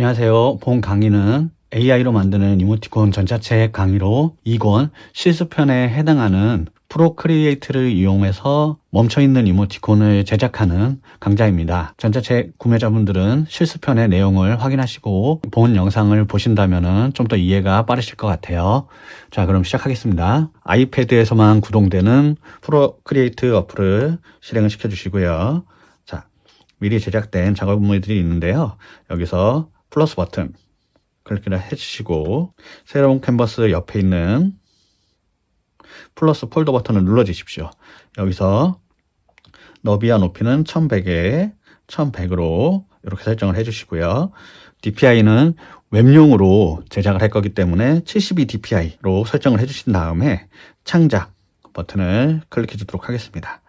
안녕하세요. 본 강의는 AI로 만드는 이모티콘 전자책 강의로 2권 실습편에 해당하는 프로크리에이트를 이용해서 멈춰있는 이모티콘을 제작하는 강좌입니다. 전자책 구매자분들은 실습편의 내용을 확인하시고 본 영상을 보신다면 좀 더 이해가 빠르실 것 같아요. 자, 그럼 시작하겠습니다. 아이패드에서만 구동되는 프로크리에이트 어플을 실행을 시켜주시고요. 자, 미리 제작된 작업물들이 있는데요. 여기서 플러스 버튼 클릭을 해주시고 새로운 캔버스 옆에 있는 플러스 폴더 버튼을 눌러주십시오. 여기서 너비와 높이는 1100에 1100으로 이렇게 설정을 해주시고요. DPI는 웹용으로 제작을 할 거기 때문에 72dpi로 설정을 해주신 다음에 창작 버튼을 클릭해 주도록 하겠습니다.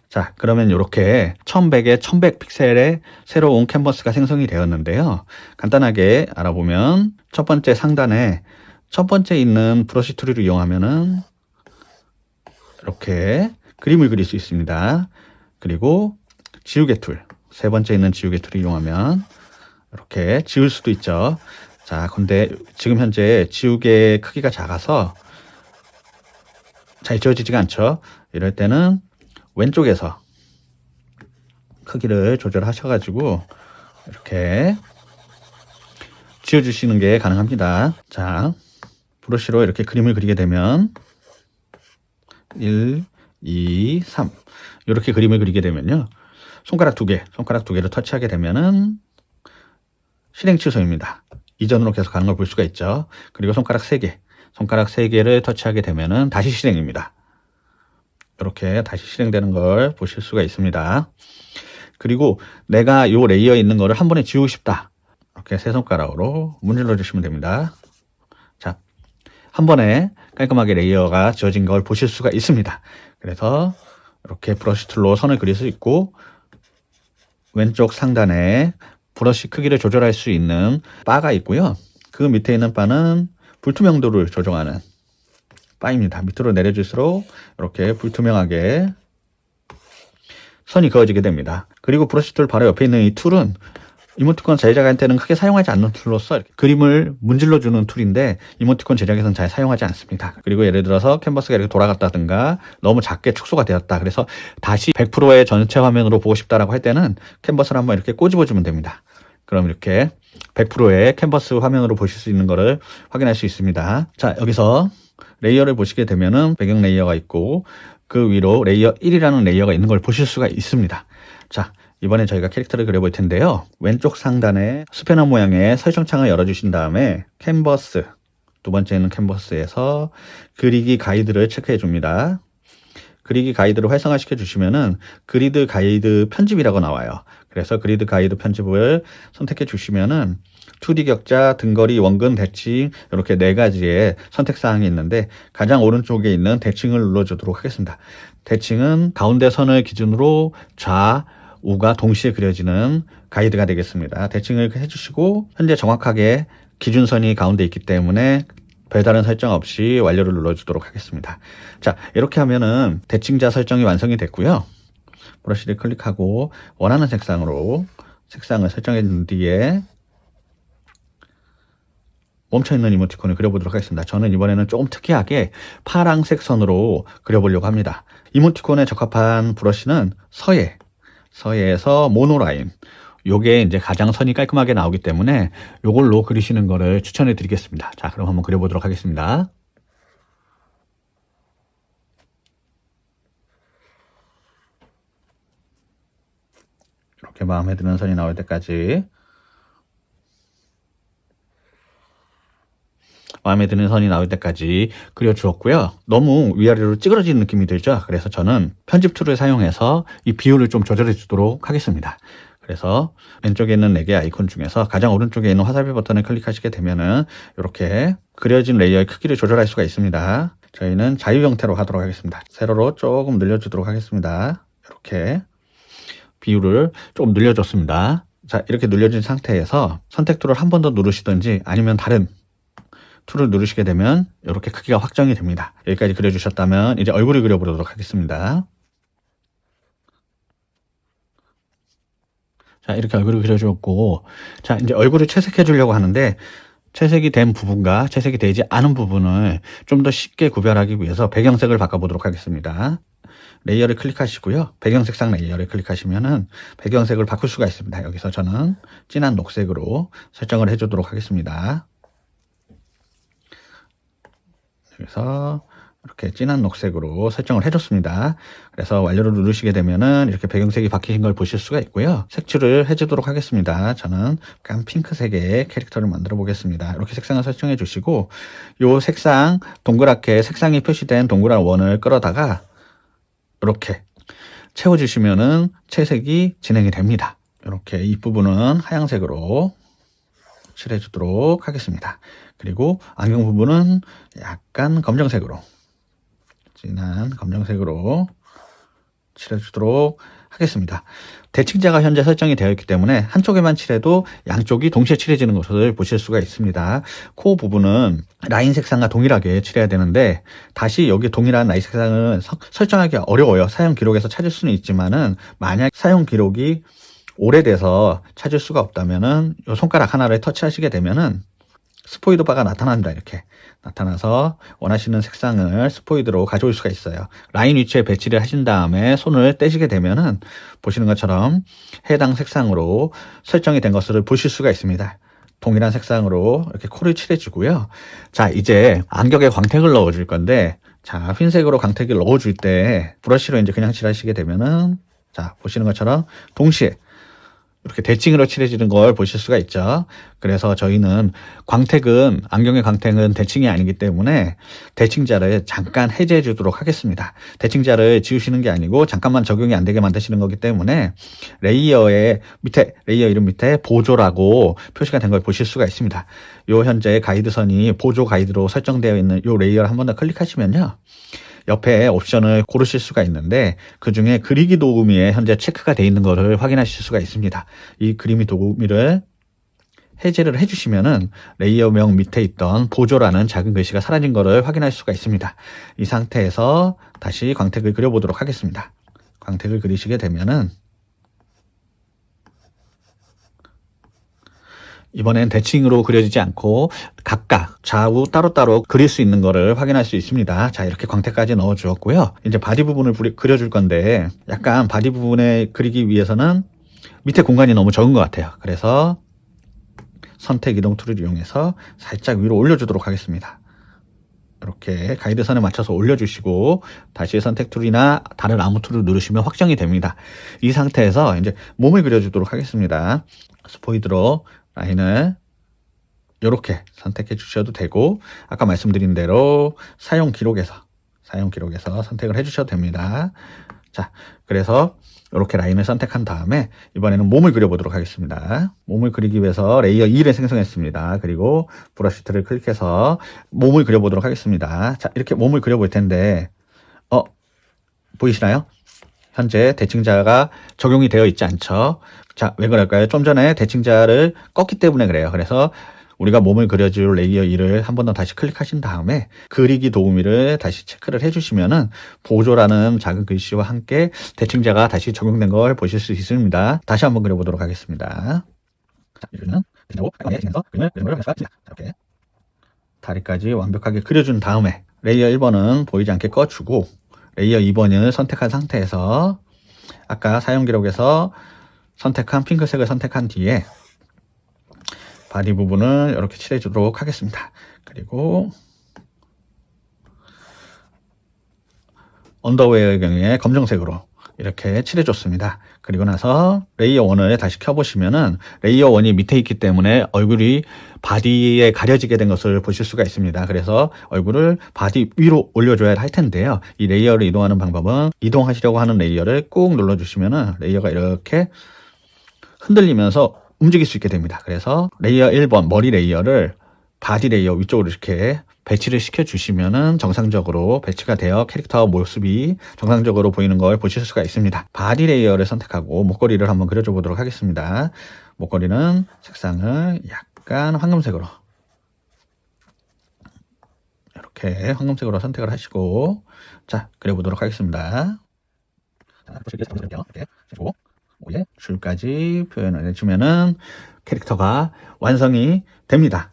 자, 그러면 이렇게 1100에 1100 픽셀의 새로운 캔버스가 생성이 되었는데요. 간단하게 알아보면 첫 번째 상단에 첫 번째 있는 브러쉬 툴을 이용하면은 이렇게 그림을 그릴 수 있습니다. 그리고 지우개 툴, 세 번째 있는 지우개 툴을 이용하면 이렇게 지울 수도 있죠. 자, 근데 지금 현재 지우개 크기가 작아서 잘 지워지지가 않죠. 이럴 때는 왼쪽에서 크기를 조절하셔가지고 이렇게 지워주시는 게 가능합니다. 자, 브러쉬로 이렇게 그림을 그리게 되면 1, 2, 3 이렇게 그림을 그리게 되면요. 손가락 두 개를 터치하게 되면은 실행 취소입니다. 이전으로 계속 가는 걸 볼 수가 있죠. 그리고 손가락 세 개를 터치하게 되면은 다시 실행입니다. 이렇게 다시 실행되는 걸 보실 수가 있습니다. 그리고 내가 이 레이어에 있는 거를 한 번에 지우고 싶다. 이렇게 세 손가락으로 문질러 주시면 됩니다. 자, 한 번에 깔끔하게 레이어가 지워진 걸 보실 수가 있습니다. 그래서 이렇게 브러쉬 툴로 선을 그릴 수 있고 왼쪽 상단에 브러쉬 크기를 조절할 수 있는 바가 있고요. 그 밑에 있는 바는 불투명도를 조정하는 바입니다. 밑으로 내려줄수록 이렇게 불투명하게 선이 그어지게 됩니다. 그리고 브러쉬 툴 바로 옆에 있는 이 툴은 이모티콘 제작할 때는 크게 사용하지 않는 툴로서 그림을 문질러주는 툴인데 이모티콘 제작에서는 잘 사용하지 않습니다. 그리고 예를 들어서 캔버스가 이렇게 돌아갔다든가 너무 작게 축소가 되었다. 그래서 다시 100%의 전체 화면으로 보고 싶다라고 할 때는 캔버스를 한번 이렇게 꼬집어주면 됩니다. 그럼 이렇게 100%의 캔버스 화면으로 보실 수 있는 것을 확인할 수 있습니다. 자, 여기서 레이어를 보시게 되면은 배경 레이어가 있고 그 위로 레이어 1이라는 레이어가 있는 걸 보실 수가 있습니다. 자, 이번에 저희가 캐릭터를 그려볼 텐데요. 왼쪽 상단에 스패너 모양의 설정창을 열어주신 다음에 캔버스, 두 번째 있는 캔버스에서 그리기 가이드를 체크해 줍니다. 그리기 가이드를 활성화시켜 주시면은 그리드 가이드 편집이라고 나와요. 그래서 그리드 가이드 편집을 선택해 주시면은 2D 격자, 등거리, 원근, 대칭 이렇게 네 가지의 선택 사항이 있는데 가장 오른쪽에 있는 대칭을 눌러주도록 하겠습니다. 대칭은 가운데 선을 기준으로 좌우가 동시에 그려지는 가이드가 되겠습니다. 대칭을 해주시고 현재 정확하게 기준선이 가운데 있기 때문에 별다른 설정 없이 완료를 눌러주도록 하겠습니다. 자, 이렇게 하면은 대칭자 설정이 완성이 됐고요. 브러쉬를 클릭하고 원하는 색상으로 색상을 설정해 준 뒤에 멈춰있는 이모티콘을 그려보도록 하겠습니다. 저는 이번에는 조금 특이하게 파랑색 선으로 그려보려고 합니다. 이모티콘에 적합한 브러쉬는 서예에서 모노라인. 요게 이제 가장 선이 깔끔하게 나오기 때문에 요걸로 그리시는 거를 추천해 드리겠습니다. 자, 그럼 한번 그려보도록 하겠습니다. 이렇게 마음에 드는 선이 나올 때까지 그려주었고요. 너무 위아래로 찌그러지는 느낌이 들죠. 그래서 저는 편집 툴을 사용해서 이 비율을 좀 조절해 주도록 하겠습니다. 그래서 왼쪽에 있는 4개 아이콘 중에서 가장 오른쪽에 있는 화살표 버튼을 클릭하시게 되면은 이렇게 그려진 레이어의 크기를 조절할 수가 있습니다. 저희는 자유 형태로 하도록 하겠습니다. 세로로 조금 늘려주도록 하겠습니다. 이렇게 비율을 조금 늘려줬습니다. 자, 이렇게 늘려진 상태에서 선택 툴을 한 번 더 누르시든지 아니면 다른 툴을 누르시게 되면 이렇게 크기가 확정이 됩니다. 여기까지 그려주셨다면 이제 얼굴을 그려보도록 하겠습니다. 자, 이렇게 얼굴을 그려주었고, 자, 이제 얼굴을 채색해 주려고 하는데, 채색이 된 부분과 채색이 되지 않은 부분을 좀 더 쉽게 구별하기 위해서 배경색을 바꿔보도록 하겠습니다. 레이어를 클릭하시고요. 배경 색상 레이어를 클릭하시면은 배경색을 바꿀 수가 있습니다. 여기서 저는 진한 녹색으로 설정을 해주도록 하겠습니다. 그래서 이렇게 진한 녹색으로 설정을 해줬습니다. 그래서 완료를 누르시게 되면은 이렇게 배경색이 바뀌신 걸 보실 수가 있고요. 색출을 해주도록 하겠습니다. 저는 약간 핑크색의 캐릭터를 만들어 보겠습니다. 이렇게 색상을 설정해 주시고, 요 색상 동그랗게 색상이 표시된 동그란 원을 끌어다가 이렇게 채워주시면은 채색이 진행이 됩니다. 이렇게 이 부분은 하얀색으로 칠해 주도록 하겠습니다. 그리고 안경 부분은 약간 검정색으로, 진한 검정색으로 칠해주도록 하겠습니다. 대칭자가 현재 설정이 되어 있기 때문에 한쪽에만 칠해도 양쪽이 동시에 칠해지는 것을 보실 수가 있습니다. 코 부분은 라인 색상과 동일하게 칠해야 되는데, 다시 여기 동일한 라인 색상은 설정하기 어려워요. 사용 기록에서 찾을 수는 있지만은, 만약 사용 기록이 오래돼서 찾을 수가 없다면은 이 손가락 하나를 터치하시게 되면은 스포이드 바가 나타난다. 이렇게 나타나서 원하시는 색상을 스포이드로 가져올 수가 있어요. 라인 위치에 배치를 하신 다음에 손을 떼시게 되면은 보시는 것처럼 해당 색상으로 설정이 된 것을 보실 수가 있습니다. 동일한 색상으로 이렇게 코를 칠해주고요. 자, 이제 안경에 광택을 넣어줄 건데, 자, 흰색으로 광택을 넣어줄 때 브러쉬로 이제 그냥 칠하시게 되면은, 자, 보시는 것처럼 동시에 이렇게 대칭으로 칠해지는 걸 보실 수가 있죠. 그래서 저희는 안경의 광택은 대칭이 아니기 때문에 대칭자를 잠깐 해제해 주도록 하겠습니다. 대칭자를 지우시는 게 아니고 잠깐만 적용이 안 되게 만드시는 거기 때문에 레이어 이름 밑에 보조라고 표시가 된 걸 보실 수가 있습니다. 요 현재 가이드선이 보조 가이드로 설정되어 있는 요 레이어를 한 번 더 클릭하시면요, 옆에 옵션을 고르실 수가 있는데, 그 중에 그리기 도우미에 현재 체크가 되어 있는 것을 확인하실 수가 있습니다. 이 그리기 도우미를 해제를 해주시면은 레이어명 밑에 있던 보조라는 작은 글씨가 사라진 것을 확인할 수가 있습니다. 이 상태에서 다시 광택을 그려보도록 하겠습니다. 광택을 그리시게 되면은 이번엔 대칭으로 그려지지 않고 각각 좌우 따로따로 그릴 수 있는 거를 확인할 수 있습니다. 자, 이렇게 광택까지 넣어 주었고요. 이제 바디 부분을 그려줄 건데, 약간 바디 부분에 그리기 위해서는 밑에 공간이 너무 적은 것 같아요. 그래서 선택 이동 툴을 이용해서 살짝 위로 올려주도록 하겠습니다. 이렇게 가이드선에 맞춰서 올려주시고 다시 선택 툴이나 다른 아무 툴을 누르시면 확정이 됩니다. 이 상태에서 이제 몸을 그려주도록 하겠습니다. 스포이드로 라인을 이렇게 선택해 주셔도 되고, 아까 말씀드린 대로 사용 기록에서 선택을 해 주셔도 됩니다. 자, 그래서 이렇게 라인을 선택한 다음에 이번에는 몸을 그려보도록 하겠습니다. 몸을 그리기 위해서 레이어 2를 생성했습니다. 그리고 브러쉬 툴을 클릭해서 몸을 그려보도록 하겠습니다. 자, 이렇게 몸을 그려볼 텐데, 보이시나요? 현재 대칭자가 적용이 되어 있지 않죠? 자, 왜 그럴까요? 좀 전에 대칭자를 껐기 때문에 그래요. 그래서 우리가 몸을 그려줄 레이어 2를 한 번 더 다시 클릭하신 다음에 그리기 도우미를 다시 체크를 해주시면은 보조라는 작은 글씨와 함께 대칭자가 다시 적용된 걸 보실 수 있습니다. 다시 한번 그려보도록 하겠습니다. 자, 이제는 그리면서 그림을 그릴 수가 있습니다. 이렇게 다리까지 완벽하게 그려준 다음에 레이어 1번은 보이지 않게 꺼주고, 레이어 2번을 선택한 상태에서 아까 사용 기록에서 선택한 핑크색을 선택한 뒤에 바디 부분을 이렇게 칠해 주도록 하겠습니다. 그리고 언더웨어의 경우에 검정색으로 이렇게 칠해줬습니다. 그리고 나서 레이어 1을 다시 켜보시면은 레이어 1이 밑에 있기 때문에 얼굴이 바디에 가려지게 된 것을 보실 수가 있습니다. 그래서 얼굴을 바디 위로 올려줘야 할 텐데요. 이 레이어를 이동하는 방법은 이동하시려고 하는 레이어를 꾹 눌러주시면은 레이어가 이렇게 흔들리면서 움직일 수 있게 됩니다. 그래서 레이어 1번 머리 레이어를 바디 레이어 위쪽으로 이렇게 배치를 시켜주시면은 정상적으로 배치가 되어 캐릭터 모습이 정상적으로 보이는 걸 보실 수가 있습니다. 바디 레이어를 선택하고 목걸이를 한번 그려줘 보도록 하겠습니다. 목걸이는 색상을 약간 황금색으로, 이렇게 황금색으로 선택을 하시고, 자, 그려보도록 하겠습니다. 자, 보시겠습니다. 이렇게 그리고 위에 줄까지 표현을 해주면은 캐릭터가 완성이 됩니다.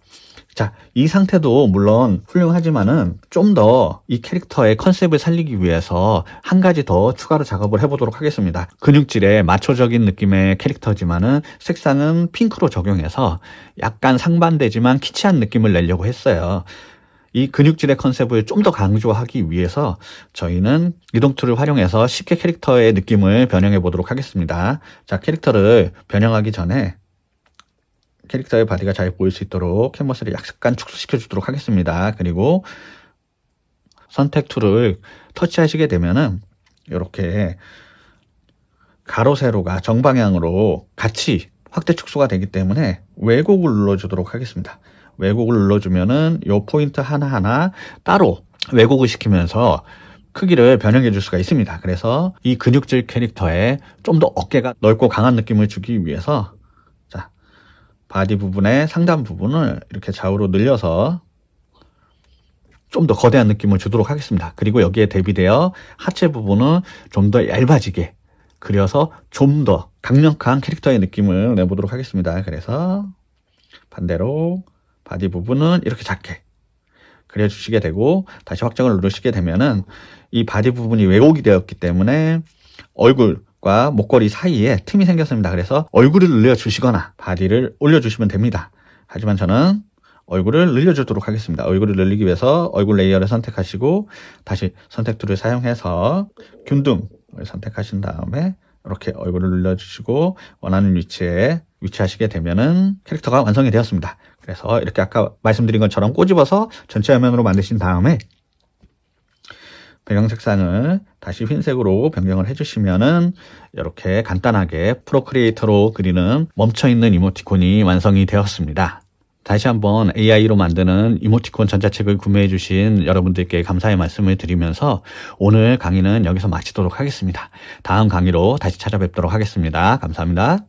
자, 이 상태도 물론 훌륭하지만은 좀 더 이 캐릭터의 컨셉을 살리기 위해서 한 가지 더 추가로 작업을 해보도록 하겠습니다. 근육질에 마초적인 느낌의 캐릭터지만은 색상은 핑크로 적용해서 약간 상반되지만 키치한 느낌을 내려고 했어요. 이 근육질의 컨셉을 좀 더 강조하기 위해서 저희는 이동 툴을 활용해서 쉽게 캐릭터의 느낌을 변형해 보도록 하겠습니다. 자, 캐릭터를 변형하기 전에 캐릭터의 바디가 잘 보일 수 있도록 캔버스를 약간 축소시켜 주도록 하겠습니다. 그리고 선택 툴을 터치하시게 되면은 이렇게 가로 세로가 정방향으로 같이 확대 축소가 되기 때문에 왜곡을 눌러주도록 하겠습니다. 왜곡을 눌러주면은 이 포인트 하나하나 따로 왜곡을 시키면서 크기를 변형해 줄 수가 있습니다. 그래서 이 근육질 캐릭터에 좀 더 어깨가 넓고 강한 느낌을 주기 위해서 자, 바디 부분의 상단 부분을 이렇게 좌우로 늘려서 좀 더 거대한 느낌을 주도록 하겠습니다. 그리고 여기에 대비되어 하체 부분은 좀 더 얇아지게 그려서 좀 더 강력한 캐릭터의 느낌을 내보도록 하겠습니다. 그래서 반대로 바디 부분은 이렇게 작게 그려주시게 되고 다시 확정을 누르시게 되면은 이 바디 부분이 왜곡이 되었기 때문에 얼굴과 목걸이 사이에 틈이 생겼습니다. 그래서 얼굴을 늘려주시거나 바디를 올려주시면 됩니다. 하지만 저는 얼굴을 늘려주도록 하겠습니다. 얼굴을 늘리기 위해서 얼굴 레이어를 선택하시고 다시 선택 툴을 사용해서 균등을 선택하신 다음에 이렇게 얼굴을 늘려주시고 원하는 위치에 위치하시게 되면은 캐릭터가 완성이 되었습니다. 그래서 이렇게 아까 말씀드린 것처럼 꼬집어서 전체 화면으로 만드신 다음에 배경 색상을 다시 흰색으로 변경을 해주시면은 이렇게 간단하게 프로크리에이터로 그리는 멈춰있는 이모티콘이 완성이 되었습니다. 다시 한번 AI로 만드는 이모티콘 전자책을 구매해 주신 여러분들께 감사의 말씀을 드리면서 오늘 강의는 여기서 마치도록 하겠습니다. 다음 강의로 다시 찾아뵙도록 하겠습니다. 감사합니다.